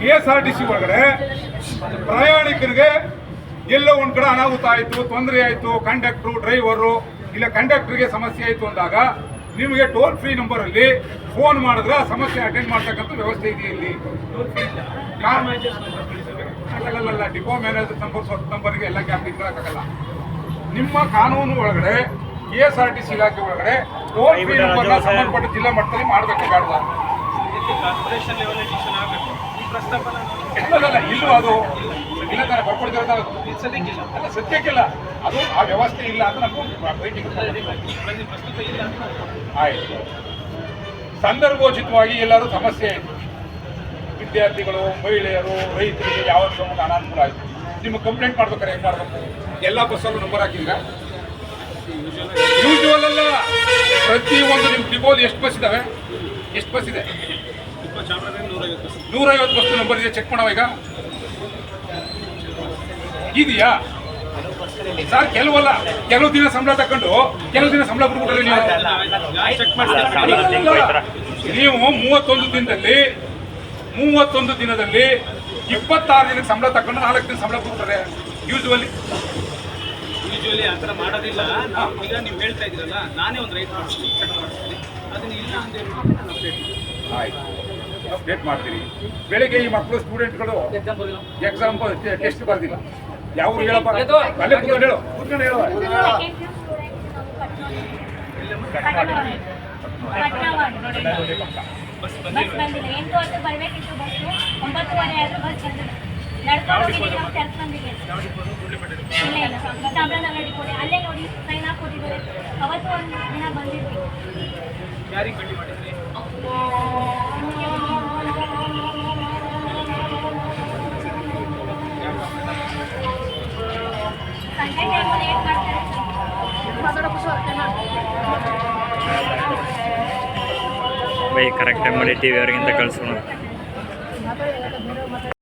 KSRTC ಒಳಗಡೆ ಪ್ರಯಾಣಿಕರಿಗೆ ಎಲ್ಲೋ ಒಂದು ಕಡೆ ಅನಾಹುತ ಆಯಿತು, ತೊಂದರೆ ಆಯಿತು, ಕಂಡಕ್ಟ್ರು, ಡ್ರೈವರು ಇಲ್ಲ ಕಂಡಕ್ಟರ್ಗೆ ಸಮಸ್ಯೆ ಆಯಿತು ಅಂದಾಗ ನಿಮಗೆ ಟೋಲ್ ಫ್ರೀ ನಂಬರಲ್ಲಿ ಫೋನ್ ಮಾಡಿದ್ರೆ ಆ ಸಮಸ್ಯೆ ಅಟೆಂಡ್ ಮಾಡ್ತಕ್ಕಂಥ ವ್ಯವಸ್ಥೆ ಇದೆ ಇಲ್ಲಿ. ಅಲ್ಲ, ಡಿಪೋ ಮ್ಯಾನೇಜರ್ ನಂಬರ್ಗೆ ಎಲ್ಲ ಕ್ಯಾಬ್ ಇಟ್ಕೊಳ್ಳೋಕ್ಕಾಗಲ್ಲ. ನಿಮ್ಮ ಕಾನೂನು ಒಳಗಡೆ KSRTC ಇಲಾಖೆ ಒಳಗಡೆ ಟೋಲ್ ಫ್ರೀ ನಂಬರ್ನ ಸಂಬಂಧಪಟ್ಟ ಜಿಲ್ಲಾ ಮಟ್ಟದಲ್ಲಿ ಮಾಡಬೇಕು. ಕಾರ್ಪೊರೇಷನ್ ಲೆವೆಲ್ ಡಿಸಿಷನ್ ಆಗಬೇಕು. ಈ ಪ್ರಸ್ತಾಪನ ಇಲ್ಲೂ ಅದು ಇಲ್ಲ ತಾನೆ ಬರ್ಕೊಡ್ತಿರೋದು ಅಲ್ಲ, ಸತ್ಯಕ್ಕಿಲ್ಲ, ಅದು ಆ ವ್ಯವಸ್ಥೆ ಇಲ್ಲ ಅಂತ ನಮಗೂ ಮೀಟಿಂಗ್ ಪ್ರಸ್ತುತ ಇಲ್ಲ. ಆಯಿತು. ಸಂದರ್ಭೋಚಿತವಾಗಿ ಎಲ್ಲರೂ ಸಮಸ್ಯೆ ಆಯಿತು, ವಿದ್ಯಾರ್ಥಿಗಳು, ಮಹಿಳೆಯರು, ರೈತರಿಗೆ ಯಾವ ನಮಗೆ ಅನಾನುಕೂಲ ಆಯಿತು. ನಿಮ್ಮ ಕಂಪ್ಲೇಂಟ್ ಮಾಡ್ಬೇಕಾರೆ ಹೆಂಗೆ ಮಾಡಬೇಕು? ಎಲ್ಲ ಬಸ್ಸಲ್ಲೂ ನಂಬರ್ ಹಾಕಿದ್ರೆ ಯೂಶುವಲ್ ಅಲ್ಲ. ಪ್ರತಿಯೊಂದು ನಿಮ್ಮ ಡಿಪೋಲಿ ಎಷ್ಟು ಬಸ್ ಇದ್ದಾವೆ? ಎಷ್ಟು ಬಸ್ ಇದೆ? 150 ಬಸ್ ನಂಬರ್ ಇದೆ. ಚೆಕ್ ಮಾಡೋ ಈಗ ಇದೆಯಾ ಸರ್? ಕೆಲವಲ್ಲ, ಕೆಲವು ದಿನ ಸಂಬಳ ತಕೊಂಡು ಕೆಲವು ದಿನ ಸಂಬಳ ಬಿಟ್ಬಿಟ್ರೆ ನೀವು 31 ದಿನದಲ್ಲಿ 26 ದಿನಕ್ಕೆ ಸಂಬಳ ತಕೊಂಡು 4 ದಿನ ಸಂಬಳ ಬಿಟ್ಬಿಟ್ರೆ ಯೂಶುವಲಿ ಆ ಥರ ಮಾಡೋದಿಲ್ಲ. ಈಗ ನೀವು ಹೇಳ್ತಾ ಇದ್ದೀರಲ್ಲ, ನಾನೇ ಒಂದು ರೈತ ಚೆಕ್ ಮಾಡ್ತೀನಿ, ಅದನ್ನ ಇಲ್ಲ ಅಂತ ನಾನು ಅಪ್ಡೇಟ್ ಮಾಡ್ತೀನಿ. ಆಯ್ತು, ಅಪ್ಡೇಟ್ ಮಾಡ್ತೀನಿ. ಬೆಳಿಗ್ಗೆ ಈ ಮಕ್ಕಳು ಸ್ಟೂಡೆಂಟ್ಗಳು ಎಕ್ಸಾಮ್ ಟೆಸ್ಟ್ ಬರ್ದಿಲ್ಲ, ಯಾವ ಹೇಳಪ್ಪ, ಅಲ್ಲೇ ಕೂತ್ಕೊಂಡು ಹೇಳು, ಕೂತ್ಕೊಂಡು ಹೇಳುವ. ಬಸ್ ಬಂದಿಲ್ಲ. 8 ಬರಬೇಕಿತ್ತು ಬಸ್ಸು, 9:30 ಆದರೂ ಬಸ್ ಬಂದಿಲ್ಲ. ನಡ್ಕೊಂಡು ನಾವು ಕೆಲಸ ಬಂದಿದೆ. ಇಲ್ಲ ಚಾಮರಾಜನಗರ ಕೊಡಿ, ಅಲ್ಲೇ ನೋಡಿ ಸೈನ್ ಹಾಕೊಟ್ಟಿದ್ದಾರೆ. ಅವತ್ತು ಒಂದು ದಿನ ಬಂದಿದ್ವಿ. ಯಾರಿಗೆ ಭೇಟಿ ಮಾಡಿದ್ರಿ? ಸಂಜೆ ಟೈಮು ಲೇಟ್ ಮಾಡ್ತಾರೆ. ಬೈ ಕರೆಕ್ಟ್ ಟೈಮ್ ಮಾಡಿ ಟಿ ವಿ ಅವ್ರಿಗಿಂತ ಕಳಿಸೋಣ.